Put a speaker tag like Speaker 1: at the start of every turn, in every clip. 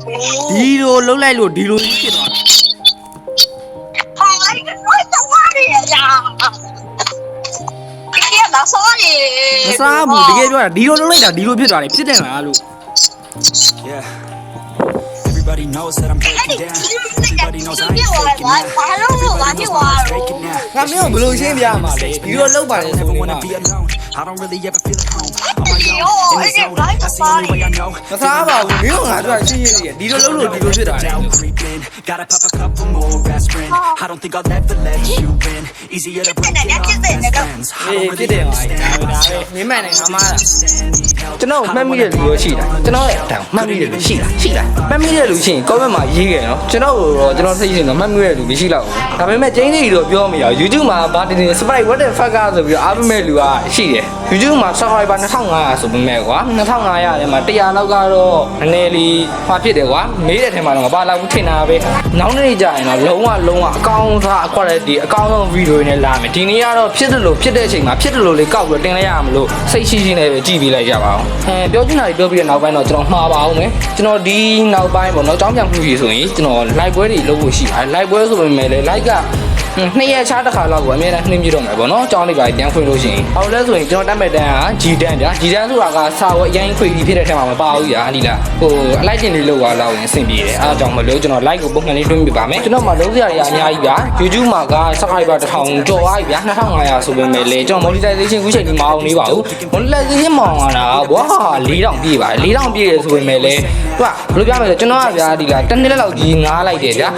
Speaker 1: ဒီလိုလှုပ်လိုက်လို့ဒီလိုကြီးဖြစ်သွားတာ
Speaker 2: 好，我怎么的呀？你哪说的？
Speaker 1: မစားဘူးတကယ်ပြောတာဒီလိုလှုပ်လိုက်တာဒီလိုဖြစ်သွားတယ်ဖြစ်တယ်လားလို့
Speaker 3: Yeah. Everybody knows that I'm
Speaker 2: 哎，
Speaker 3: breaking
Speaker 2: 你
Speaker 3: down.
Speaker 2: 这
Speaker 3: Everybody
Speaker 2: 个
Speaker 3: knows
Speaker 2: 随
Speaker 3: I
Speaker 2: 便
Speaker 3: ain't
Speaker 2: 我
Speaker 3: faking
Speaker 2: 玩，
Speaker 3: now.
Speaker 2: 玩了我玩就
Speaker 3: Everybody
Speaker 2: 玩
Speaker 3: knows I'm
Speaker 2: 喽
Speaker 3: faking。now.
Speaker 1: ငါမင်းကိုဘယ်လိုရှင်းပြရမှာလဲဒီလိုလှုပ်ပါလေဆို
Speaker 3: Never
Speaker 1: နေ
Speaker 3: wanna
Speaker 1: မှာ
Speaker 3: be alone. I don't really ever feel at home. On my
Speaker 2: 哎
Speaker 3: own,
Speaker 2: 呦，
Speaker 3: in
Speaker 2: 哎
Speaker 3: the
Speaker 2: 这
Speaker 3: zone.
Speaker 2: 来
Speaker 3: That's
Speaker 2: 就
Speaker 3: the only
Speaker 2: 发
Speaker 3: way I
Speaker 2: 的。
Speaker 3: know.
Speaker 1: မစားပါဘူးမင်းကငါတို့ကရှင်းရှင်းလေးဒီလိုလှုပ်လို့ဒီလိုဖြစ်သွားတယ်
Speaker 3: Doubt creeping. Gotta pop a couple more aspirin. I don't think I'll ever let you in. Easier to break it off best friends. I
Speaker 1: အေး
Speaker 3: don't
Speaker 1: ဖြစ်
Speaker 3: really
Speaker 1: တယ်ပါဒါ
Speaker 3: understand
Speaker 1: ပဲ
Speaker 3: why
Speaker 1: ဒါ
Speaker 3: you
Speaker 1: ပဲမင်းမနဲ့ငါမလား
Speaker 4: ကျွန်တော်မှတ်မိတဲ့လူရောရှိတာကျွန်တော်ရဲ့အတောင်မှတ်မိတဲ့လူရှိလားမှတ်မိတဲ့လူရှိရင် comment မှာရေးခဲ့နော်ကျွန်တော်တော့ကျွန်တော်စိတ်ရှင်တော့မှတ်မိတဲ့လူမရှိတော့ဘူးဒါပေမဲ့ကျင်းနေတော့ပြောမရဘူး YouTube မှာဗာတင် Sprite what the fuck ဆိုပြီးတော့အားပေးမဲ့လူကရှိတယ် YouTube မှာ subscriber 2500ဆိုပေမဲ့ကွာ2500ထဲမှာ100လောက်ကတော့နည်းနည်းလေးဟွာဖြစ်တယ်ကွာမေးတဲ့ထဲမှာတော့ဘာလောက်ထင်တာပဲနောက်နေ့ကျရင်တော့လုံးဝအကောင်းစား quality အကောင်းဆုံး video တွေနဲ့လာမယ်ဒီနေ့ကတော့ဖြစ်တယ်လို့ဖြစ်တဲ့အချိန်မှာဖြစ်တယ်လို့လေးကောက်ပြီးတင်လိုက်ရမလို့စိတ်ရှိရှိနဲ့ပဲကြည့်ပြီးလိုက်ကြပါအောင်ပြောချင်တာပြောပြီးတဲ့နောက်ပိုင်းတော့ကျွန်တော်မှားပါအောင်မယ်ကျွန်တော်ဒီနောက်ပိုင်းပေါ့နော်အကြောင်းပြန်မှုကြီးဆိုရင်ကျွန်တော် live ပွဲတွေလုပ်ဖို့ရှိတယ် live ပွဲဆိုပေမဲ့လည်း like ကနှစ်ရက်ချတစ်ခါလောက်ကိုအများအားနှင်းပြတော့မယ်ပေါ့နော်အကြောင်းလေးပါပြန်ဖွင့်လို့ရှိရင်ဟောလဲဆိုရင်ကျွန်တော်တက်မဲ့တန်းက G တန်းဗျာ G တန်းဆိုတာကစာဝတ်အရင်ခွေပြီးဖြစ်တဲ့ထဲမှာမပါဘူးညာဒီလားဟိုအလိုက်တင်လေးလောက်သွားလောက်ရင်အဆင်ပြေတယ်အားကြောင့်မလို့ကျွန်တော် like ကိုပုံမှန်လေးတွင်းပြပါမယ်ကျွန်တော်မှလုံးစရာတွေအများကြီးဗျာ YouTube မှာက subscriber 1000ကျော်သွားပြီဗျာ2500ဆိုပေမဲ့လည်းကျွန်တော် monetization ခုချိန်ဒီမအောင်နေပါဘူး monetization မအောင်တာကဘာ4000ပြည့်ပါ4000ပြည့်ရဆိုပေမဲ့လည်းသူကဘယ်လိုပြောမလဲကျွန်တော်ကဗျာဒီလားတစ်နှစ်လောက်ကြီးငားလိုက်တယ်ဗျာ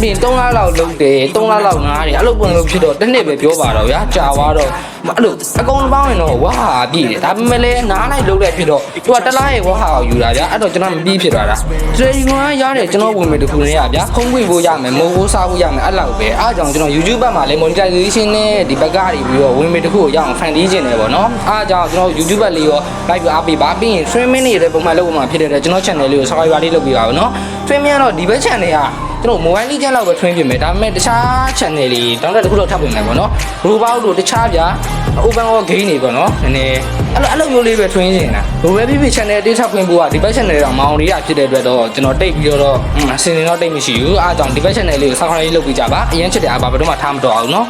Speaker 4: ပြင်3လလောက်လုပ်တယ်3လလောက်ငားတယ်အဲ့လိုပုံလို့ဖြစ်တော့တစ်နှစ်ပဲပြောပါတော့ဗျာကြာသွားတော့အဲ့လိုအကုန်ပေါင်းရင်တော့ဝါဟာပြည့်တယ်ဒါပေမဲ့လည်းနားလိုက်လုပ်တဲ့ဖြစ်တော့သူကတလားရဲ့ဝါဟာကိုယူတာဗျာအဲ့တော့ကျွန်တော်မပြီးဖြစ်သွားတာtrading ကရတယ်ကျွန်တော်ဝင်မယ်တခုနဲ့ရဗျာဖုံးပွင့်ဖို့ရမယ်မိုးဖို့စားဖို့ရမယ်အဲ့လောက်ပဲအားကြောင့်ကျွန်တော် YouTube ဘက်မှာလည်း monetization နဲ့ဒီဘက်ကနေပြီးတော့ဝင်မယ်တခုကိုရအောင်ဖန်တီးခြင်းတယ်ပေါ့နော်အားကြောင့်ကျွန်တော် YouTube ဘက်လေးရော like ပြအားပေးပါပြီးရင် streaming တွေလည်းပုံမှန်လုပ်မှာဖြစ်တဲ့အတွက်ကျွန်တော် channel လေးကို subscriber လေးလုပ်ပေးပါဦးနော် streaming ကတော့ဒီဘက် channel ကကျွန်တော် mobile legend လောက်ပဲ train ပြင်မယ်ဒါပေမဲ့တခြား channel တွေတောင်းတတစ်ခုလောက်ထပ်ပြင်မယ်ပေါ့နော် robot တို့တခြားဗျာ open world game တွေပေါ့နော်နည်းနည်းအဲ့လိုမျိုးလေးပဲ train နေတာဘယ်ပဲဖြစ်ဖြစ် channel တစ်ထပ်ဖွင့်ဖို့ကဒီဘက် channel တော့မအောင်လေးရဖြစ်တဲ့အတွက်တော့ကျွန်တော်တိတ်ပြီးတော့အစင်တော့တိတ်မရှိဘူးအားကြောင့်ဒီဘက် channel လေးကို subscribe လုပ်ပေးကြပါအရင်ချစ်တဲ့အပါဘယ်တော့မှထားမတော့အောင်နော်